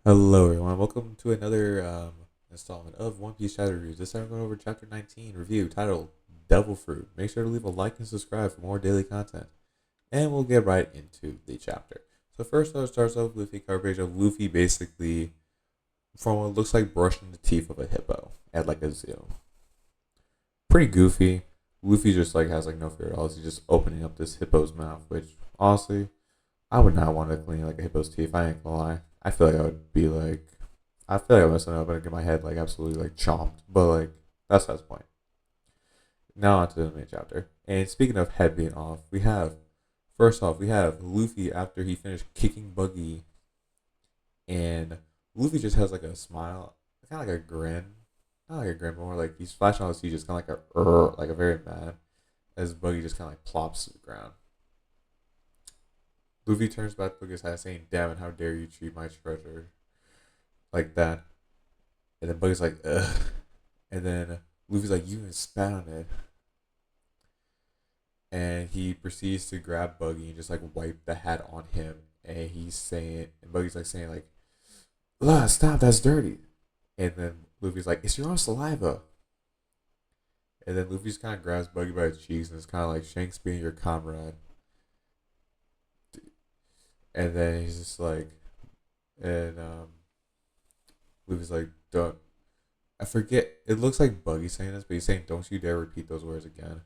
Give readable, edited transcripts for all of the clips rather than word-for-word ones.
Hello, everyone. Welcome to another installment of One Piece Chapter Reviews. This time we're going over Chapter 19 review titled Devil Fruit. Make sure to leave a like and subscribe for more daily content. And we'll get right into the chapter. So first, it starts off with Luffy coverage of Luffy basically, from what looks like brushing the teeth of a hippo at like a zoo. Pretty goofy. Luffy just like has like no fear at all. He's just opening up this hippo's mouth, which honestly I would not want to clean like a hippo's teeth. I ain't gonna lie. I feel like I would be like, I feel like I'm messing up and get my head like absolutely like chomped. But like, that's not the point. Now on to the main chapter. And speaking of head being off, first off, we have Luffy after he finished kicking Buggy. And Luffy just has like a smile, kind of like a grin. Not like a grin, but more like he's flashing on his teeth, just kind of like like a very mad. As Buggy just kind of like plops to the ground. Luffy turns back to look at his hat, saying, "Damn it, how dare you treat my treasure like that?" And then Buggy's like, "Ugh." And then Luffy's like, "You even spat on it." And he proceeds to grab Buggy and just like wipe the hat on him. And Buggy's like saying like, "Ugh, stop, that's dirty." And then Luffy's like, "It's your own saliva." And then Luffy just kind of grabs Buggy by the cheeks and it's kind of like Shanks being your comrade. And then he's just like, and Luffy's like, "Don't." I forget. It looks like Buggy saying this, but he's saying, "Don't you dare repeat those words again."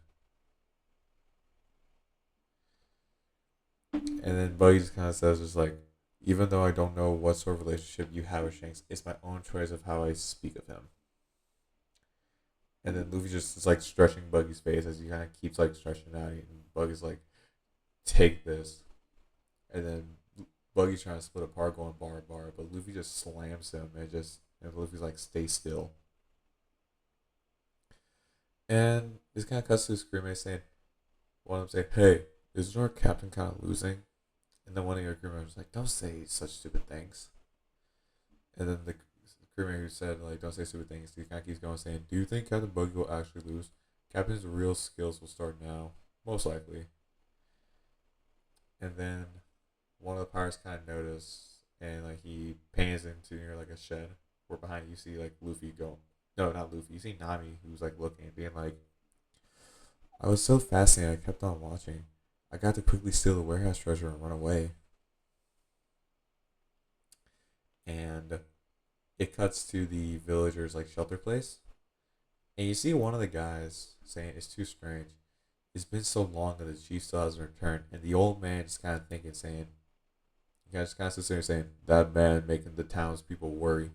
And then Buggy just kind of says, "Just like, even though I don't know what sort of relationship you have with Shanks, it's my own choice of how I speak of him." And then Luffy just is like stretching Buggy's face as he kind of keeps like stretching out, and Buggy's like, "Take this." And then Buggy's trying to split apart, going bar, but Luffy just slams him and Luffy's like, "Stay still." And this kind of cuts to Screaming saying, one of them say, "Hey, isn't our captain kind of losing?" And then one of your crewmen was like, "Don't say such stupid things." And then the crewman who said, like, "Don't say stupid things," he kind of keeps going saying, "Do you think Captain Buggy will actually lose? Captain's real skills will start now. Most likely." And then one of the pirates kind of notice and like he pans into near like a shed where behind you see like Luffy go. No, not Luffy. You see Nami who's like looking and being like, "I was so fascinated I kept on watching. I got to quickly steal the warehouse treasure and run away." And it cuts to the villagers like shelter place. And you see one of the guys saying it's too strange. It's been so long that the chief still hasn't returned. And the old man is kind of thinking, saying, he just kind of sits there saying, "That man making the townspeople worry."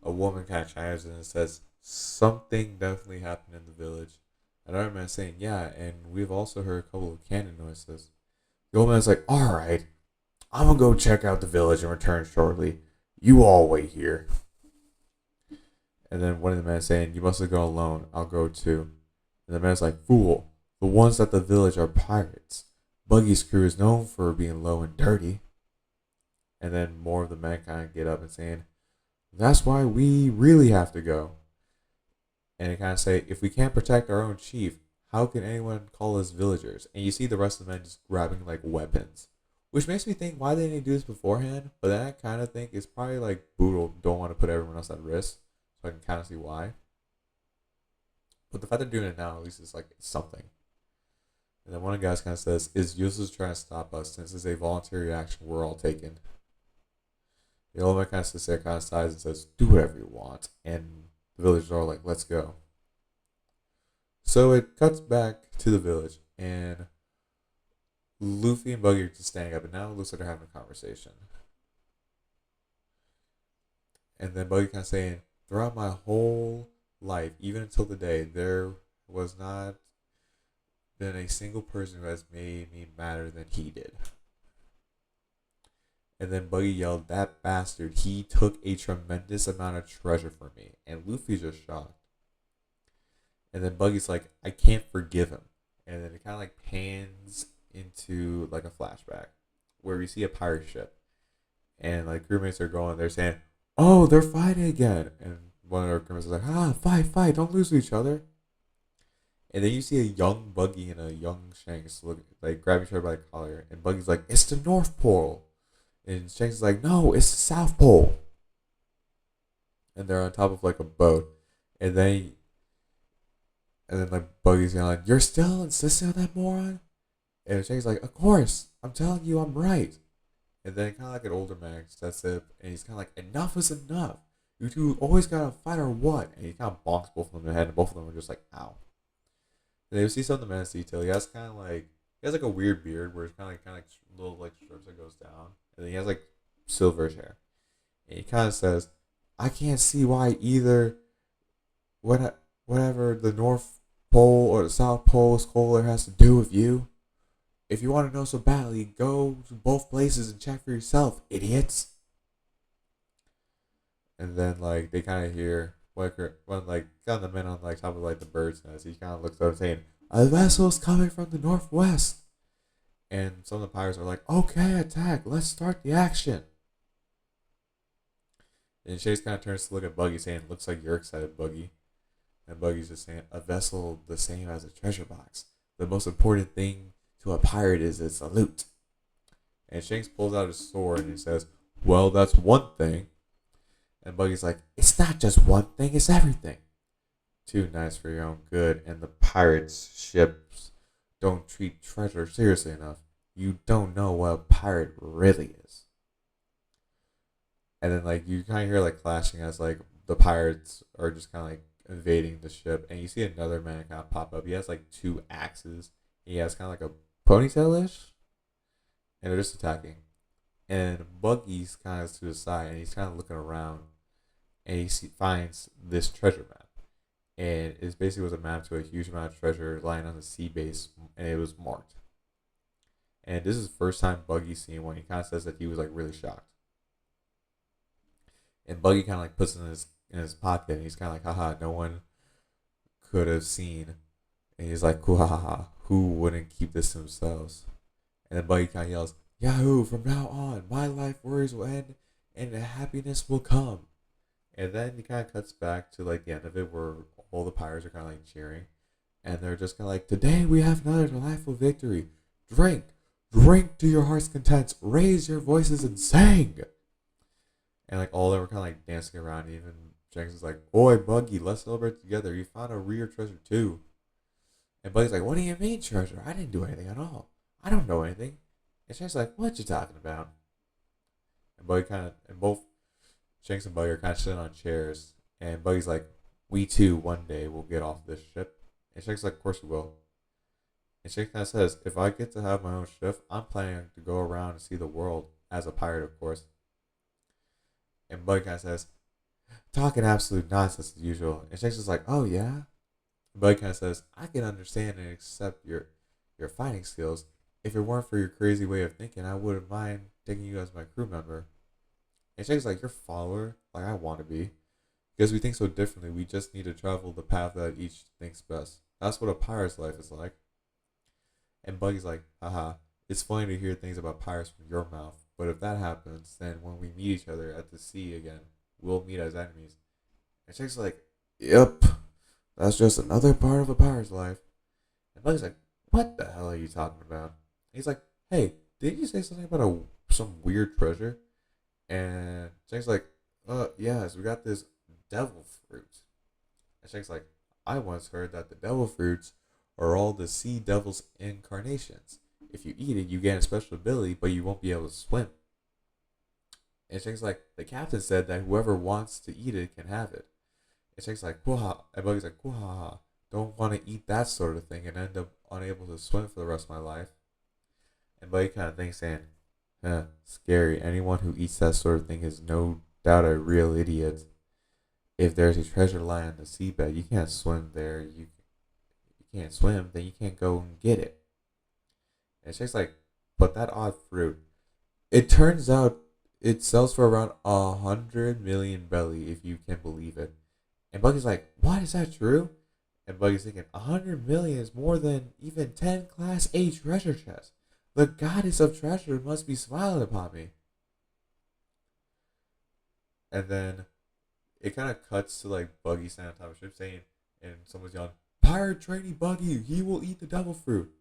A woman kind of chimes in and says, "Something definitely happened in the village." Another man saying, "Yeah, and we've also heard a couple of cannon noises." The old man's like, "All right, I'm gonna go check out the village and return shortly. You all wait here." And then one of the men saying, "You must have gone alone. I'll go too." And the man's like, "Fool, the ones at the village are pirates. Buggy's crew is known for being low and dirty." And then more of the men kind of get up and saying, "That's why we really have to go." And they kind of say, "If we can't protect our own chief, how can anyone call us villagers?" And you see the rest of the men just grabbing like weapons. Which makes me think, why didn't they do this beforehand? But then I kind of think it's probably like Boodle don't want to put everyone else at risk. So I can kind of see why. But the fact they're doing it now, at least it's like something. And then one of the guys kind of says, "It's useless trying to stop us since it's a voluntary action we're all taking." The old man kind of sits there, kind of sighs and says, "Do whatever you want." And the villagers are all like, "Let's go." So it cuts back to the village, and Luffy and Buggy are just standing up, and now it looks like they're having a conversation. And then Buggy kind of saying, "Throughout my whole life, even until today, there was not been a single person who has made me madder than he did." And then Buggy yelled, "That bastard, he took a tremendous amount of treasure from me." And Luffy's just shocked. And then Buggy's like, "I can't forgive him." And then it kind of like pans into like a flashback where we see a pirate ship. And like crewmates are going, they're saying, "Oh, they're fighting again." And one of our crewmates is like, "Ah, fight, don't lose to each other." And then you see a young Buggy and a young Shanks look like grab each other by the collar. And Buggy's like, "It's the North Pole." And Shanks is like, "No, it's the South Pole." and they're on top of like a boat, and then like Buggy's yelling, "You're still insisting on that, moron?" And Shane's like, "Of course, I'm telling you, I'm right." And then kind of like an older man steps up, and he's kind of like, "Enough is enough. You two always gotta fight or what?" And he kind of bonks both of them in the head, and both of them are just like, "Ow." And you see some of the man's detail. He has kind of like he has like a weird beard where it's kind of like little like strips that goes down, and then he has like silverish hair. And he kind of says, "I can't see why either whatever the North Pole or the South Pole scholar has to do with you. If you want to know so badly, go to both places and check for yourself, idiots." And then like they kind of hear when like kind of the men on like top of like the bird's nest, he kind of looks up saying, "A vessel's coming from the northwest." And some of the pirates are like, "Okay, attack. Let's start the action." And Chase kind of turns to look at Buggy, saying, "Looks like you're excited, Buggy." And Buggy's just saying, "A vessel the same as a treasure box. The most important thing to a pirate is its loot." And Shanks pulls out his sword and he says, "Well, that's one thing." And Buggy's like, "It's not just one thing, it's everything. Too nice for your own good, and the pirates' ships don't treat treasure seriously enough. You don't know what a pirate really is." And then like you kind of hear like clashing as like the pirates are just kind of like invading the ship, and you see another man kind of pop up. He has like two axes. He has kind of like a ponytail ish, and they're just attacking. And Buggy's kind of to the side, and he's kind of looking around, and finds this treasure map, and it basically was a map to a huge amount of treasure lying on the sea base, and it was marked. And this is the first time Buggy's seen one. He kind of says that he was like really shocked. And Buggy kind of like puts it in his pocket, and he's kind of like, "Haha, no one could have seen." And he's like, "Haha, who wouldn't keep this to themselves?" And then Buggy kind of yells, "Yahoo! From now on, my life worries will end, and the happiness will come." And then he kind of cuts back to like the end of it, where all the pirates are kind of like cheering, and they're just kind of like, "Today we have another delightful victory. Drink, drink to your heart's content. Raise your voices and sing." And like all of them were kind of like dancing around. Even Jenks is like, "Boy, Buggy, let's celebrate together. You found a rare treasure too." And Buggy's like, "What do you mean treasure? I didn't do anything at all. I don't know anything." And Jenks is like, "What you talking about?" And Buggy kind of and both Shanks and Buggy are kind of sitting on chairs. And Buggy's like, "We too one day will get off this ship." And Shanks is like, "Of course we will." And Shanks kind of says, "If I get to have my own ship, I'm planning to go around and see the world as a pirate, of course." And Buggy kind of says, "Talking absolute nonsense as usual." And Shanks is like, "Oh yeah?" And Buggy kind of says, "I can understand and accept your fighting skills. If it weren't for your crazy way of thinking, I wouldn't mind taking you as my crew member." And Shanks is like, "Your follower? Like I want to be. Because we think so differently, we just need to travel the path that each thinks best. That's what a pirate's life is like." And Buggy's like, "Haha, it's funny to hear things about pirates from your mouth, but if that happens, then when we meet each other at the sea again, we'll meet as enemies." And Shake's like, "Yep, that's just another part of a pirate's life." And Buggy's like, "What the hell are you talking about?" And he's like, "Hey, did you say something about some weird treasure?" And Shake's like, yes, we got this devil fruit." And Shake's like, "I once heard that the devil fruits are all the sea devil's incarnations. If you eat it, you gain a special ability, but you won't be able to swim." And Shank's like, "The captain said that whoever wants to eat it can have it." And Shank's like, "Whoa." And Buggy's like, "Whoa. Don't want to eat that sort of thing and end up unable to swim for the rest of my life." And Buggy kind of thinks, saying, scary. Anyone who eats that sort of thing is no doubt a real idiot. If there's a treasure lying on the seabed, you can't swim there. You can't swim, then you can't go and get it. And Shank's like, "But that odd fruit, it turns out it sells for around 100 million belly, if you can believe it." And Buggy's like, "What, is that true?" And Buggy's thinking, 100 million is more than even 10 Class A treasure chests. The goddess of treasure must be smiling upon me. And then it kind of cuts to like Buggy standing on top of the ship saying, and someone's yelling, "Pirate trainee Buggy, he will eat the devil fruit."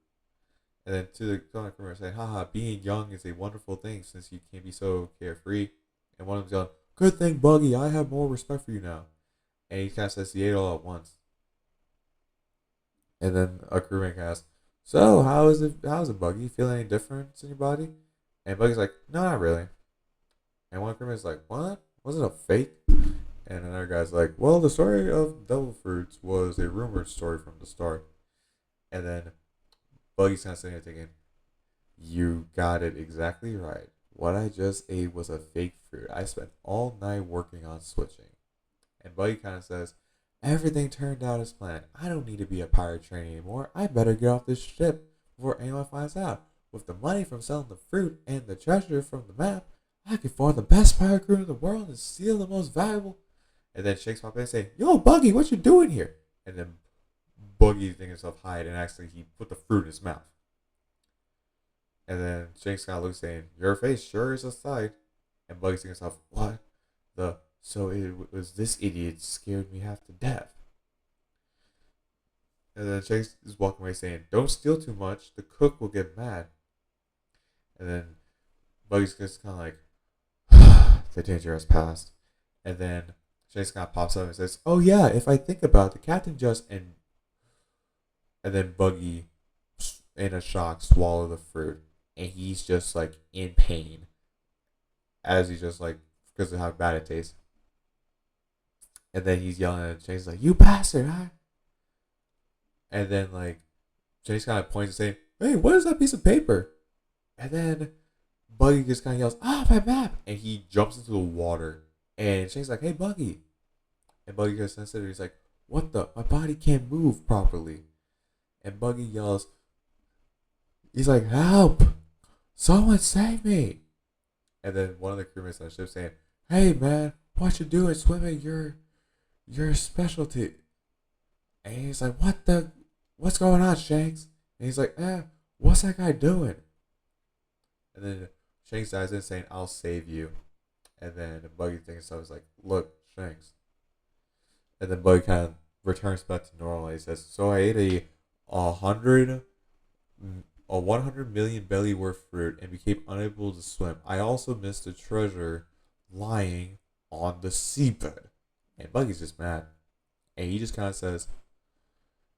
And then to the crew saying, "Haha, being young is a wonderful thing since you can be so carefree." And one of them's yelling, "Good thing, Buggy, I have more respect for you now." And he kind of says he ate all at once. And then a crewmate asks, "So how is it? How's it, Buggy? Feel any difference in your body?" And Buggy's like, "No, not really." And one crewmate's like, "What? Was it a fake?" And another guy's like, "Well, the story of devil fruits was a rumored story from the start." And then Buggy's kind of sitting there thinking, "You got it exactly right. What I just ate was a fake fruit. I spent all night working on switching." And Buggy kind of says, "Everything turned out as planned. I don't need to be a pirate trainee anymore. I better get off this ship before anyone finds out. With the money from selling the fruit and the treasure from the map, I could form the best pirate crew in the world and steal the most valuable." And then Shanks pop in and say, "Yo, Buggy, what you doing here?" And then Buggy thinking himself hide, and actually he put the fruit in his mouth. And then Shanks kind of looks saying, "Your face sure is a sight." And Buggy thinking himself, "What? So it was this idiot scared me half to death." And then Shanks is walking away saying, "Don't steal too much. The cook will get mad." And then Buggy's just kind of like, "The danger has passed." And then Shanks kind of pops up and says, "Oh yeah, if I think about it, the captain just..." And then Buggy, in a shock, swallow the fruit, and he's just like in pain as he just like because of how bad it tastes. And then he's yelling at Chase like, "You bastard!" Huh? And then like Chase kind of points and saying, "Hey, what is that piece of paper?" And then Buggy just kind of yells, "Ah, my map!" And he jumps into the water. And Shane's like, "Hey, Buggy!" And Buggy gets sensitive. He's like, "What the? My body can't move properly." And Buggy yells, he's like, "Help! Someone save me!" And then one of the crewmates on the ship saying, "Hey, man, what you doing swimming? Your specialty." And he's like, what's going on, Shanks?" And he's like, what's that guy doing?" And then Shanks dives in saying, "I'll save you." And then Buggy thinks so. He's like, "Look, Shanks." And then Buggy kind of returns back to normal. He says, "So I ate a hundred, a 100 million belly worth fruit and became unable to swim. I also missed the treasure lying on the seabed." And Buggy's just mad. And he just kind of says,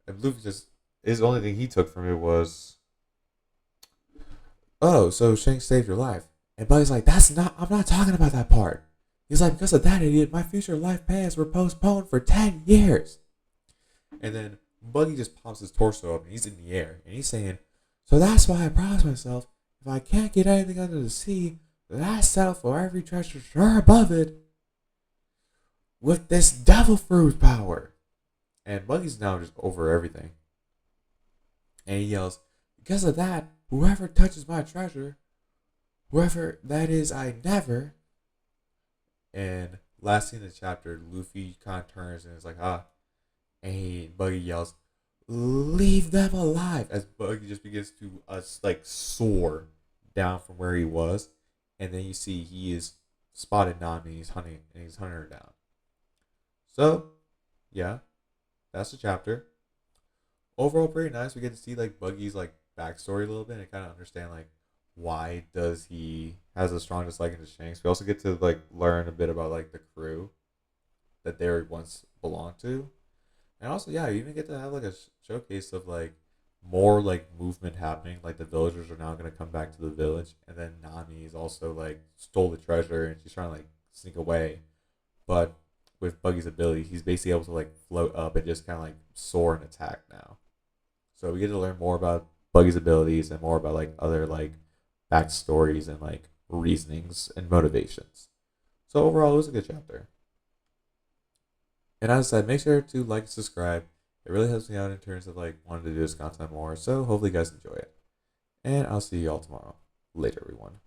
and Luffy just, his only thing he took from it was, "Oh, so Shanks saved your life." And Buggy's like, I'm not talking about that part." He's like, "Because of that idiot, my future life plans were postponed for 10 years. And then Buggy just pops his torso up and he's in the air. And he's saying, "So that's why I promised myself, if I can't get anything under the sea, then I settle for every treasure sure above it with this devil fruit power." And Buggy's now just over everything. And he yells, "Because of that, whoever touches my treasure, whoever that is, I never..." And last scene in the chapter, Luffy kind of turns and is like, "Ah." And Buggy yells, "Leave them alive," as Buggy just begins to like soar down from where he was. And then you see he is spotted Nami, he's hunting her down. So, yeah, that's the chapter. Overall, pretty nice. We get to see like Buggy's like backstory a little bit and kind of understand like why does he has a strong dislike into Shanks. We also get to like learn a bit about like the crew that they once belonged to, and also yeah, you even get to have like a showcase of like more like movement happening. Like the villagers are now gonna come back to the village, and then Nami is also like stole the treasure and she's trying to like sneak away, but with Buggy's ability, he's basically able to like float up and just kind of like soar and attack now. So we get to learn more about Buggy's abilities and more about like other like backstories and like reasonings and motivations. So overall, it was a good chapter. And as I said, make sure to like and subscribe. It really helps me out in terms of like wanting to do this content more. So hopefully you guys enjoy it. And I'll see you all tomorrow. Later, everyone.